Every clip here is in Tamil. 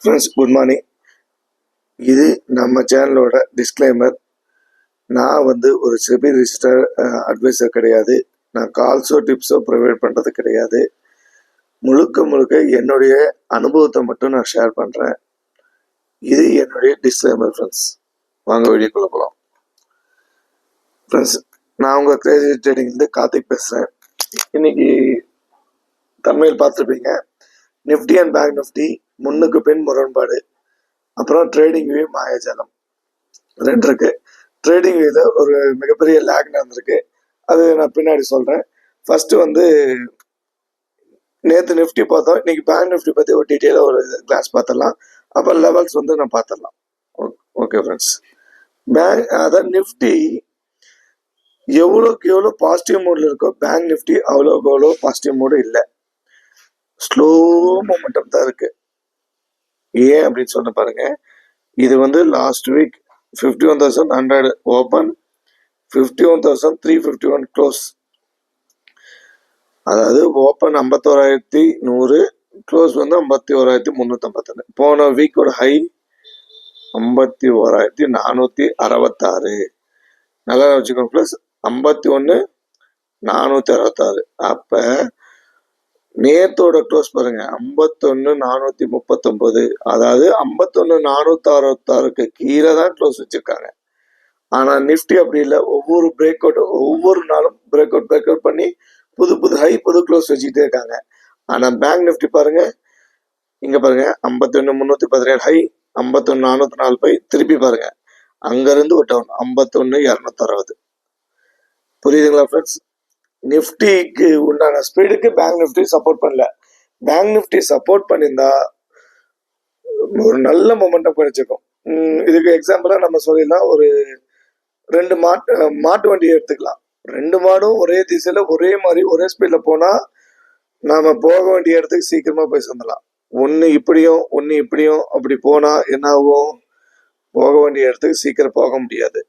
Friends, good morning. இது நம்ம சேனலோட டிஸ்க்ளைமர். நான் ஒரு செபி ரிஜிஸ்டர் அட்வைசர் கிடையாது. நான் கால்ஸோ டிப்ஸோ ப்ரொவைட் பண்ணுறது கிடையாது. முழுக்க முழுக்க என்னுடைய அனுபவத்தை மட்டும் நான் ஷேர் பண்ணுறேன். இது என்னுடைய டிஸ்க்ளைமர் ஃப்ரெண்ட்ஸ். வாங்க வீடியோக்குள்ள போகலாம். ஃப்ரெண்ட்ஸ், நான் உங்கள் கிரேசி ட்ரேடிங்லேருந்து கார்த்திக் பேசுகிறேன். இன்னைக்கு தமிழ் பார்த்துருப்பீங்க. நிஃப்டி அண்ட் பேங்க் நிஃப்டி முன்னுக்கு பின் முரண்பாடு, அப்புறம் ட்ரேடிங் வியூ மாயாஜாலம் ரெண்டு இருக்கு. ட்ரேடிங் வியூல ஒரு மிகப்பெரிய லேக் நடந்திருக்கு. அது நான் பின்னாடி சொல்றேன். ஃபர்ஸ்ட் நேற்று நிஃப்டி பார்த்தோம். இன்னைக்கு பேங்க் நிஃப்டி பத்தி ஒரு டீட்டெயிலாக ஒரு கிளாஸ் பார்த்துடலாம். அப்புறம் லெவல்ஸ் நான் பார்த்துடலாம். ஓகே ஃப்ரெண்ட்ஸ், அதான் நிஃப்டி எவ்வளோக்கு எவ்வளோ பாசிட்டிவ் மூட்ல இருக்கோ பேங்க் நிஃப்டி அவ்வளோக்கு எவ்வளோ பாசிட்டிவ் மூடு இல்லை. ஸ்லோ மொமெண்டம் தான் இருக்கு. ஏன் அப்படின்னு சொன்ன பாருங்க. இது லாஸ்ட் வீக் 51,100 ஓப்பன், 51,351 க்ளோஸ். அதாவது ஓப்பன் 51,100, க்ளோஸ் 51,351. போன வீக்கோட ஹை 51,466. நல்லா வச்சுக்கோங்க ப்ளஸ் 51,466. அப்ப நேத்தோட க்ளோஸ் பாருங்க 51,439. அதாவது 51,466 கீழே தான் க்ளோஸ் வச்சிருக்காங்க. ஆனா நிஃப்டி அப்படி இல்லை. ஒவ்வொரு பிரேக் அவுட், ஒவ்வொரு நாளும் பிரேக் அவுட் பண்ணி புது புது ஹை, புது க்ளோஸ் வச்சுக்கிட்டே இருக்காங்க. ஆனா பேங்க் நிஃப்டி பாருங்க, இங்க பாருங்க 51,317 ஹை, 51,404 பை, திருப்பி பாருங்க அங்க இருந்து ஒரு டவுன் 51,260. புரியுதுங்களா ஃப்ரெண்ட்ஸ்? நிஃப்டிக்கு உண்டான ஸ்பீடுக்கு பேங்க் நிஃப்டி சப்போர்ட் பண்ணல. பேங்க் நிஃப்டி சப்போர்ட் பண்ணியிருந்தா ஒரு நல்ல மொமெண்டம் கிடைச்சிருக்கும். இதுக்கு எக்ஸாம்பிளா நம்ம சொல்லிடலாம். ஒரு 2 மாட்டு வண்டியை எடுத்துக்கலாம். 2 மாடும் ஒரே திசையில ஒரே மாதிரி ஒரே ஸ்பீட்ல போனா நாம போக வேண்டிய இடத்துக்கு சீக்கிரமா போய் சேர்ந்துடலாம். ஒன்னு இப்படியும் ஒன்னு இப்படியும் அப்படி போனா என்ன ஆகும்? போக வேண்டிய இடத்துக்கு சீக்கிரம் போக முடியாது.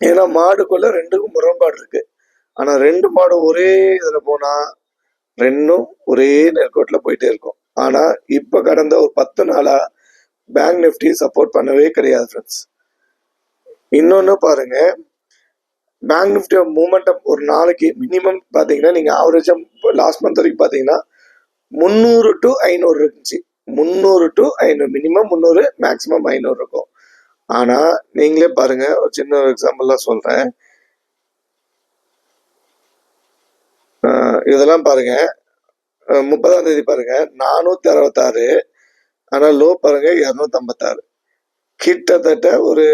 ஏன்னா மாடுக்குள்ள 2க்கும் முரண்பாடு இருக்கு. ஆனா 2 மாடும் ஒரே இதுல போனா 2ம் ஒரே நேர்கோட்டுல போயிட்டே இருக்கும். ஆனா இப்ப கடந்த ஒரு 10 நாளா பேங்க் நிஃப்டி சப்போர்ட் பண்ணவே கிடையாது ஃப்ரெண்ட்ஸ். இன்னொன்னு பாருங்க, பேங்க் நிஃப்டி மூமெண்டம் ஒரு நாளைக்கு மினிமம் பாத்தீங்கன்னா, நீங்க ஆவரேஜா லாஸ்ட் மந்த் வரைக்கும் பாத்தீங்கன்னா 300 to 500 இருந்துச்சு. 300 to 500, மினிமம் 300, மேக்சிமம் 500 இருக்கும். ஆனா நீங்களே பாருங்க, ஒரு சின்ன எக்ஸாம்பிள் சொல்றேன். இதெல்லாம் பாருங்க, 30ஆம் தேதி பாருங்க 466. ஆனா லோ பாருங்க 256. கிட்டத்தட்ட ஒரு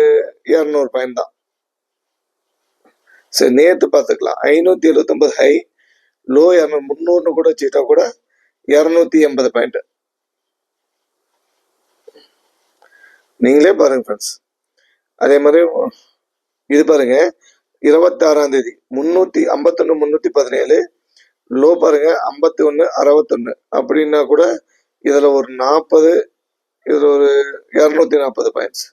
200 பாயிண்ட் தான். சரி, நேத்து பார்த்துக்கலாம் 579 ஹை, லோ 300 கூட வச்சுக்கிட்டா கூட 280 பாயிண்ட். நீங்களே பாருங்க ஃப்ரெண்ட்ஸ். அதே மாதிரி இது பாருங்க 26ஆம் தேதி 351,317, லோ பாருங்க 51,61. அப்படின்னா கூட இதுல ஒரு 40, இதுல ஒரு 240 பாயிண்ட்ஸ்.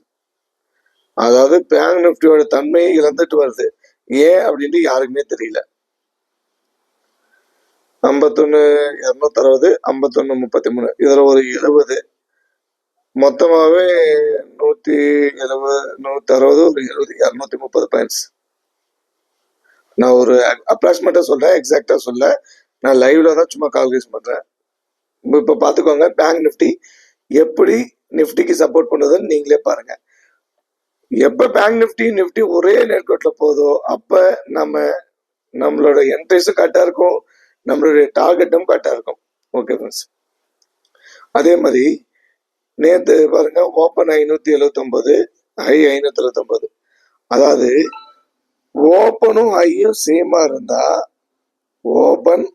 அதாவது பேங்க் நிஃப்டியோட தன்மையை இழந்துட்டு வருது. ஏன் அப்படின்ட்டு யாருக்குமே தெரியல. 51,260, 51,33, இதுல ஒரு 70, மொத்தமாவே 170, 160, ஒரு 70, 230 பாயிண்ட்ஸ். நான் ஒரு அப்ராக்சிமேட்டா சொல்றேன், எக்ஸாக்டா சொல்ல. நான் லைவ்ல தான் சும்மா கால்குலேஷன் பண்றேன். இப்ப பாத்துக்கோங்க பேங்க் நிஃப்டி எப்படி நிஃப்டிக்கு சப்போர்ட் பண்ணுதுன்னு நீங்களே பாருங்க. எப்ப பேங்க் நிஃப்டி ஒரே நேர்கோட்ல போதோ அப்ப நம்மளோட என்ட்ரிஸும் கரெக்டா இருக்கும், நம்மளுடைய டார்கெட்டும் கரெக்டா இருக்கும். Okay friends. அதே மாதிரி நேத்து பாருங்க ஓப்பன் 579, ஹை 579. அதாவது ஓப்பனும் ஹையும் சேமா இருந்தா, ஓப்பன்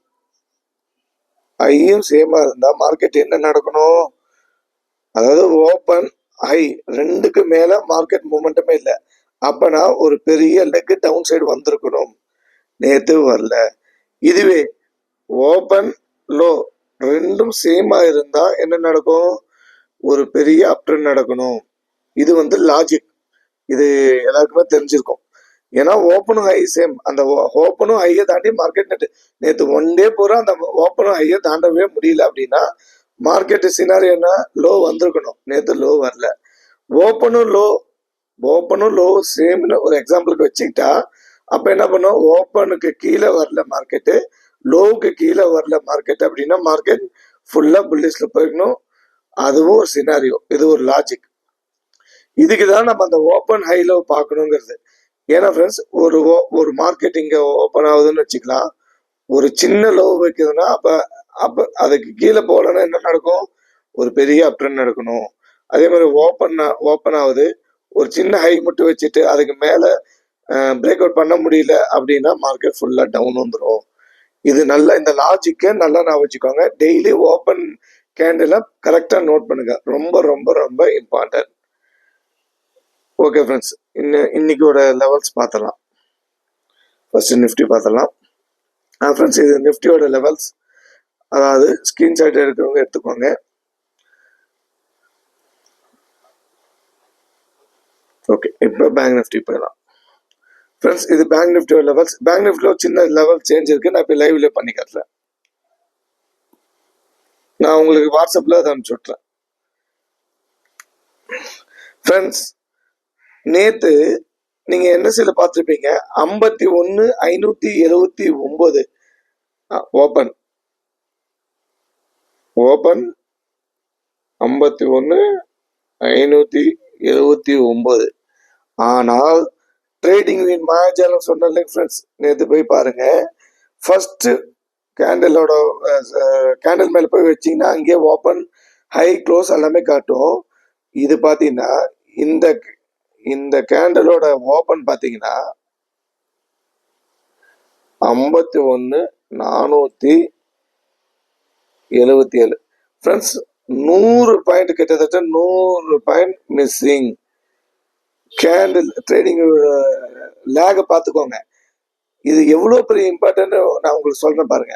ஹையும் சேமா இருந்தா மார்க்கெட் என்ன நடக்கணும்? அதாவது ஓப்பன் ஹை 2க்கு மேல மார்க்கெட் மூமெண்டமே இல்லை. அப்பனா ஒரு பெரிய லெக் டவுன் சைடு வந்திருக்கணும். நேத்து வரல. இதுவே ஓப்பன் லோ 2ம் சேமா இருந்தா என்ன நடக்கும்? ஒரு பெரிய அப்ட்ரெண்ட் நடக்கணும். இது லாஜிக். இது எல்லாருக்குமே தெரிஞ்சிருக்கும். ஏன்னா ஓப்பனும் ஹை சேம். அந்த ஓப்பனும் ஹையை தாண்டி மார்க்கெட் நேற்று 1 டே பூரா அந்த ஓப்பனும் ஹையை தாண்டவே முடியல. அப்படின்னா மார்க்கெட் சினாரியோ என்ன, லோ வந்திருக்கணும், நேற்று லோ வரல. ஓப்பனும் லோ சேம்னு ஒரு எக்ஸாம்பிளுக்கு வச்சுக்கிட்டா, அப்ப என்ன பண்ணும், ஓப்பனுக்கு கீழே வரல மார்க்கெட்டு, லோவுக்கு கீழே வரல மார்க்கெட் அப்படின்னா மார்க்கெட் ஃபுல்லா புல்லிஷ்ல போயிடணும். அதுவும் ஒரு சினாரியோ, இது ஒரு லாஜிக். இதுக்குதான் நம்ம அந்த ஓப்பன் ஹை லோ பார்க்கணுங்கிறது. ஏன்னா ஃப்ரெண்ட்ஸ், ஒரு மார்க்கெட் இங்க ஓப்பன் ஆகுதுன்னு வச்சுக்கலாம், ஒரு சின்ன லோ வைக்குதுன்னா அப்ப அப்ப அதுக்கு கீழே போகலன்னா என்ன நடக்கும், ஒரு பெரிய அப் ட்ரெண்ட் நடக்கணும். அதே மாதிரி ஓப்பன் ஆகுது, ஒரு சின்ன ஹை மட்டும் வச்சுட்டு அதுக்கு மேல பிரேக் அவுட் பண்ண முடியல அப்படின்னா மார்க்கெட் ஃபுல்லா டவுன் வந்துடும். இது நல்லா, இந்த லாஜிக்கை நல்லா நான் வச்சுக்கோங்க. டெய்லி ஓப்பன் கேண்டில் கரெக்டா நோட் பண்ணுங்க, ரொம்ப ரொம்ப ரொம்ப இம்பார்ட்டன்ட். ஓகே ஃப்ரெண்ட்ஸ், இன்னைக்கோட லெவல்ஸ் பார்த்தலாம். ஃபர்ஸ்ட் நிஃப்டி பார்த்தலாம். ஃப்ரெண்ட்ஸ், இது நிஃப்டியோட லெவல்ஸ், அதாவது ஸ்கிரீன்ஷாட் எடுக்கிறவங்க எடுத்துக்கோங்க. ஓகே, இப்போ பேங்க் நிஃப்டி போயிடலாம். ஃப்ரெண்ட்ஸ், இது பேங்க் நிஃப்டியோட லெவல்ஸ். பேங்க் நிஃப்டில சின்ன லெவல் சேஞ்ச் இருக்கு, நான் இப்போ லைவ்ல பண்ணி காட்டுறேன். நான் உங்களுக்கு வாட்ஸ்அப்ல அதை அனுப்பிச்சு விட்றேன். ஃப்ரெண்ட்ஸ், நேத்து நீங்க என்எஸ்சில பார்த்துருப்பீங்க, 51,579 ஓப்பன் 51,579. ஆனால் ட்ரேடிங் மாயாஜாலம் சொன்ன ஃப்ரெண்ட்ஸ், நேற்று போய் பாருங்க, ஃபர்ஸ்ட் கேண்டிலோட கேண்டில் மேல போய் வச்சீங்கன்னா அங்கேயே ஓப்பன் ஹை க்ளோஸ் எல்லாமே காட்டும். இது பாத்தீங்கன்னா இந்த கேண்டலோட ஓப்பன் பாத்தீங்கன்னா 51,477. ஃப்ரெண்ட்ஸ், 100 பாயிண்ட், கிட்டத்தட்ட 100 பாயிண்ட் மிஸ்ஸிங். கேண்டில் ட்ரேடிங் லேக பார்த்துக்கோங்க. இது எவ்வளவு பெரிய இம்பார்ட்டன்ட் நான் உங்களுக்கு சொல்றேன் பாருங்க.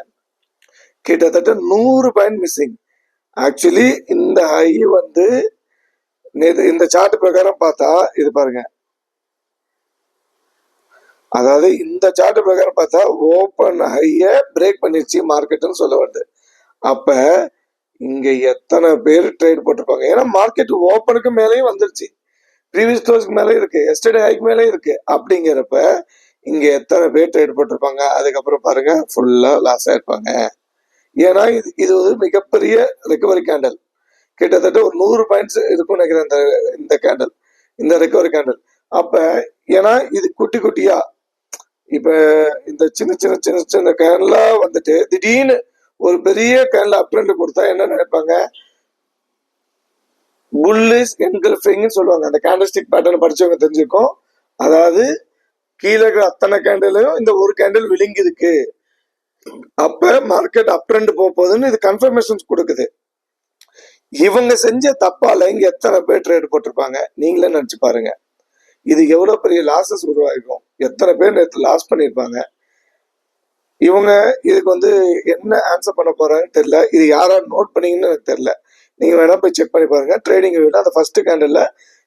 கிட்டத்தட்ட 100 பாயிண்ட் மிஸ்ஸிங். ஆக்சுவலி இந்த ஹை வந்து இந்த சார்ட் பிரகாரம் பார்த்தா, இது பாருங்க, அதாவது இந்த சார்ட் பிரகாரம் பார்த்தா ஓப்பன் ஹைய பிரேக் பண்ணிருச்சு மார்க்கெட்னு சொல்ல வருது. அப்ப இங்க எத்தனை பேர் ட்ரேட் போட்டிருப்பாங்க? ஏன்னா மார்க்கெட் ஓப்பனுக்கு மேலேயும் வந்துருச்சு, ப்ரீவியஸ் க்ளோஸ்க்கு மேலே இருக்கு, எஸ்டர்டே ஹைக்கு மேலே இருக்கு. அப்படிங்கிறப்ப இங்க எத்தனை பேர் ட்ரேட் போட்டிருப்பாங்க? அதுக்கப்புறம் பாருங்க, ஃபுல்லா லாஸ் ஆயிருப்பாங்க. ஏன்னா இது ஒரு மிகப்பெரிய ரெக்கவரி கேண்டல், கிட்டத்தட்ட ஒரு 100 பாயிண்ட்ஸ் இருக்கும்னு நினைக்கிறேன் இந்த கேண்டல், இந்த ரெக்கவரி கேண்டல். அப்ப ஏன்னா இது குட்டி குட்டியா, இப்ப இந்த சின்ன சின்ன சின்ன சின்ன கேண்டலா வந்துட்டு திடீர்னு ஒரு பெரிய கேண்டல் அப்ட்ரெண்ட் கொடுத்தா என்ன நினைப்பாங்க, புல்லிஷ் என்கல்ஃபிங்னு சொல்லுவாங்க. அந்த கேண்டல்ஸ்டிக் பேட்டர்ன் படிச்சவங்க தெரிஞ்சுக்கும். அதாவது கீழே அத்தனை கேண்டலையும் இந்த ஒரு கேண்டில் விழுங்கி இருக்கு, அப்ப மார்க்கெட் அப்ட்ரெண்ட் போகுதுன்னு இது கன்ஃபர்மேஷன்ஸ் கொடுக்குது. இவங்க செஞ்ச தப்பால இங்க எத்தனை பேர் ட்ரேட் போட்டிருப்பாங்க நீங்களே நினைச்சு பாருங்க. இது எவ்வளவு பெரிய லாசஸ் உருவாயிருக்கும், எத்தனை பேர் நேற்று லாஸ் பண்ணிருப்பாங்க. இவங்க இதுக்கு வந்து என்ன ஆன்சர் பண்ண போறாங்கன்னு தெரியல. இது யாரா நோட் பண்ணீங்கன்னு எனக்கு தெரியல. நீங்க வேணா போய் செக் பண்ணி பாருங்க. ட்ரேடிங் வியூல அந்த ஃபர்ஸ்ட் கேண்டல்ல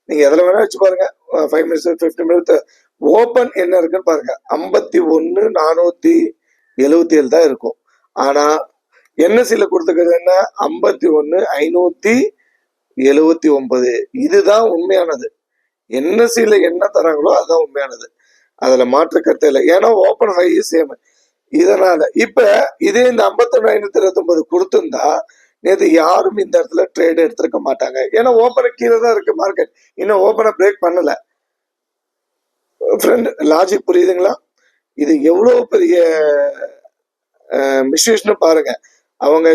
நீங்க எதுல வேணா வச்சு பாருங்க, 5 மினிட்ஸ் 15 மினிட்ஸ் ஓப்பன் என்ன இருக்குன்னு பாருங்க. 51,477 தான் இருக்கும். ஆனா என்எஸ்சில கொடுத்துக்கிறது என்ன, 51,579. இதுதான் உண்மையானது. என்எஸ்சில என்ன தராங்களோ அதுதான் உண்மையானது, அதுல மாற்று கருத்து இல்லை. ஏன்னா ஓப்பன் ஹை சேம். இதனால இப்ப இதே இந்த 51,529 கொடுத்திருந்தா நேற்று யாரும் இந்த இடத்துல ட்ரேட் எடுத்திருக்க மாட்டாங்க. ஏன்னா ஓப்பனை கீழே தான் இருக்கு மார்க்கெட், இன்னும் ஓப்பனை பிரேக் பண்ணல. ஃப்ரெண்ட், லாஜிக் புரியுதுங்களா? இது எவ்வளவு பெரிய மிஸ்யூஸ்னு பாருங்க. அவங்க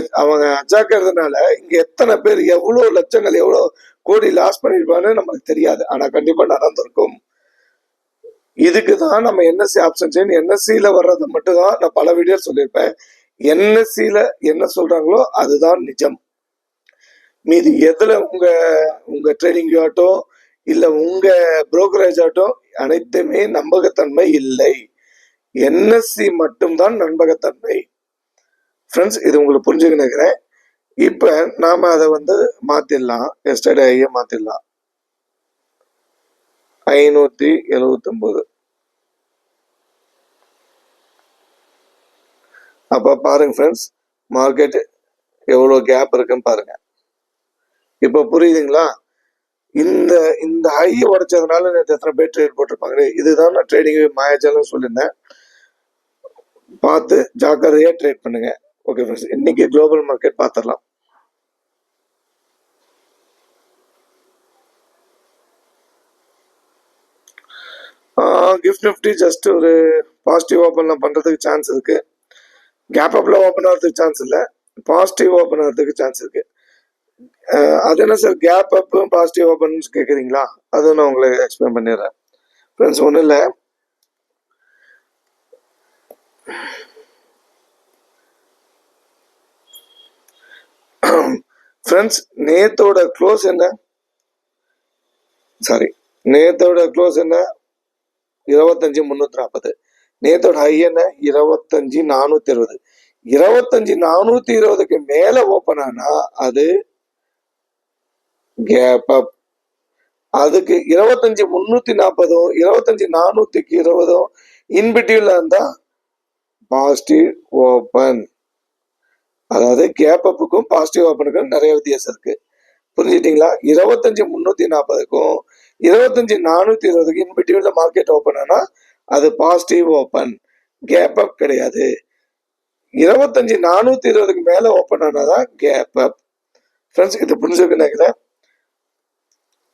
அஜாக்கிறதுனால இங்க எத்தனை பேர் எவ்வளவு லட்சங்கள் எவ்வளவு கோடி லாஸ் பண்ணிருப்பான்னு நமக்கு தெரியாது, ஆனா கண்டிப்பா நடந்திருக்கும். இதுக்குதான் நம்ம என்எஸ்சி ஆப்ஷன் செயின், என்எஸ்சியில வர்றது மட்டும் தான் நான் பல வீடியோ சொல்லியிருப்பேன். என்எஸ்சியில என்ன சொல்றாங்களோ அதுதான் நிஜம். மீது எதுல உங்க ட்ரேடிங் ஆகட்டும் இல்ல உங்க புரோக்கரேஜ் ஆகட்டும் அனைத்துமே நம்பகத்தன்மை இல்லை. என்எஸ்சி மட்டும்தான் நம்பகத்தன்மை. ஃப்ரெண்ட்ஸ், இது உங்களுக்கு புரிஞ்சுக்க நினைக்கிறேன். இப்ப நாம அதை வந்து மாத்திடலாம், எஸ்டர்டே ஐய மாத்திடலாம். 579. அப்ப பாருங்க ஃப்ரெண்ட்ஸ், மார்க்கெட் எவ்வளோ கேப் இருக்குன்னு பாருங்க. இப்போ புரியுதுங்களா? இந்த இந்த ஹை உடைச்சதுனால நேற்று எத்தனை பேர் ட்ரேட் போட்டிருப்பாங்க. இதுதான் நான் ட்ரேடிங் மாயாஜாலம் சொல்லியிருந்தேன். பார்த்து ஜாக்கிரதையா ட்ரேட் பண்ணுங்க. ஓகே ஃப்ரெண்ட்ஸ், இன்னைக்கு குளோபல் மார்க்கெட் பார்த்துடலாம். கிஃப்ட் நிஃப்டி ஜஸ்ட் ஒரு பாசிட்டிவ் ஓப்பன்ல பண்றதுக்கு சான்ஸ் இருக்கு. கேப் அப்ல ஓப்பன் ஆகிறதுக்கு சான்ஸ் இல்லை, பாசிட்டிவ் ஓப்பன் ஆகிறதுக்கு சான்ஸ் இருக்கு. அது என்ன sir gap up positive open கேட்குறீங்களா? அதுவும் நான் உங்களுக்கு எக்ஸ்பிளைன் பண்ணிடுறேன் ஃப்ரெண்ட்ஸ். ஒன்றும் இல்லை, ஃப்ரெண்ட்ஸ் நேத்தோட க்ளோஸ் என்ன? சாரி, நேத்தோட க்ளோஸ் என்ன? 25,340. நேத்தோட ஹை என்ன? 25,420. 25,420க்கு மேல ஓப்பன் ஆனா அது கேப் அப். அதுக்கு 25,340 25,420 இன்பிட்வீன்ல இருந்தா பாசிட்டிவ் ஓப்பன். அதாவது கேப் அப்புக்கும் பாசிட்டிவ் ஓப்பனுக்கும் நிறைய வித்தியாசம் இருக்கு. புரிஞ்சுட்டீங்களா? 25,340க்கும் 25,420 இன்பிட்வீன்ல மார்க்கெட் ஓப்பன் ஆனா அது பாசிட்டிவ் ஓப்பன், கேப் அப் கிடையாது. 25,420க்கு மேல ஓப்பன் ஆனாதான் கேப் அப். ஃப்ரெண்ட்ஸ், இது புரிஞ்சுக்க நினைக்கிறேன்.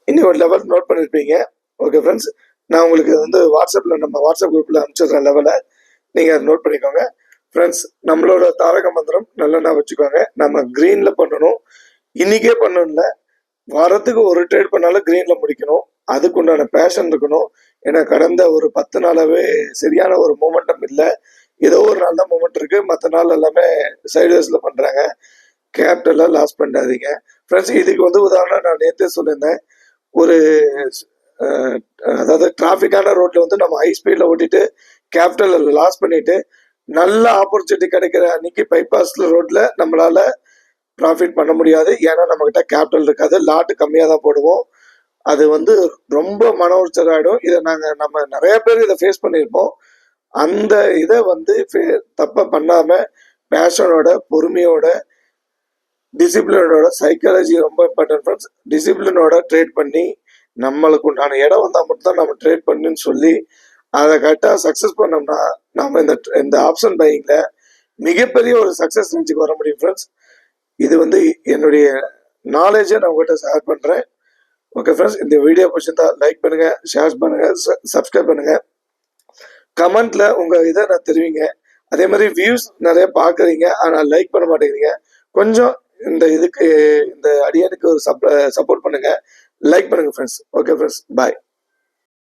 இன்னும் ஒரு லெவல் நோட் பண்ணிருப்பீங்க. ஓகே ஃப்ரெண்ட்ஸ், நான் உங்களுக்கு வந்து வாட்ஸ்அப்ல நம்ம வாட்ஸ்அப் குரூப்ல அனுப்பிச்சிடுறேன் லெவலை, நீங்க அதை நோட் பண்ணிக்கோங்க. ஃப்ரெண்ட்ஸ், நம்மளோட தாரக மந்திரம் நல்லா வச்சுக்கோங்க. நம்ம கிரீன்ல பண்ணணும், இன்னைக்கே பண்ணணும்ல, வாரத்துக்கு ஒரு ட்ரேட் பண்ணாலும் கிரீன்ல முடிக்கணும். அதுக்கு உண்டான பேஷன் இருக்கணும். ஏன்னா கடந்த ஒரு 10 நாளாவே சரியான ஒரு மூமெண்டம் இல்லை. ஏதோ ஒரு நாள் தான் மூமெண்ட் இருக்கு, மற்ற நாள் எல்லாமே சைட்வேஸ்ல பண்றாங்க. கேபிட்டல லாஸ் பண்ணாதீங்க ஃப்ரெண்ட்ஸ். இதுக்கு வந்து உதாரணம் நான் நேற்றே சொல்லியிருந்தேன். ஒரு அதாவது டிராஃபிக்கான ரோட்ல வந்து நம்ம ஹை ஸ்பீட்ல ஓட்டிட்டு கேபிட்டல் லாஸ் பண்ணிட்டு நல்ல ஆப்பர்ச்சுனிட்டி கிடைக்கிற அன்னைக்கு பைபாஸ்ல ரோட்ல நம்மளால ப்ராஃபிட் பண்ண முடியாது. ஏன்னா நம்ம கிட்ட கேபிட்டல் இருக்காது, லாட்டு கம்மியாக தான் போடுவோம். அது வந்து ரொம்ப மன உளைச்சல் ஆகிடும். இதை நம்ம நிறைய பேர் இதை ஃபேஸ் பண்ணியிருப்போம். அந்த இதை வந்து தப்ப பண்ணாம பேஷனோட, பொறுமையோட, டிசிப்ளினோட, சைக்காலஜி ரொம்ப இம்பார்ட்டன்ட் ஃப்ரெண்ட்ஸ். டிசிப்ளினோட ட்ரேட் பண்ணி நம்மளுக்கு உண்டான இடம் வந்தால் மட்டும் நம்ம ட்ரேட் பண்ணுன்னு சொல்லி அதை கரெக்டாக சக்ஸஸ் பண்ணோம்னா நம்ம இந்த ஆப்ஷன் பையிங்ல மிகப்பெரிய ஒரு சக்ஸஸ் ரேஞ்சுக்கு வர முடியும் ஃப்ரெண்ட்ஸ். இது வந்து என்னுடைய நாலேஜை நான் உங்கள்கிட்ட ஷேர் பண்ணுறேன். ஓகே ஃப்ரெண்ட்ஸ், இந்த வீடியோ பிடிச்சிருந்தா லைக் பண்ணுங்க, ஷேர் பண்ணுங்க, சப்ஸ்கிரைப் பண்ணுங்க, கமெண்ட்ல உங்க இதை நான் தெரிவிங்க. அதே மாதிரி வியூஸ் நிறைய பார்க்குறீங்க, ஆனால் லைக் பண்ண மாட்டேங்கிறீங்க. கொஞ்சம் இந்த அடியானுக்கு ஒரு சப்போர்ட் பண்ணுங்க, லைக் பண்ணுங்க ஃப்ரெண்ட்ஸ். ஓகே ஃப்ரெண்ட்ஸ், பாய்.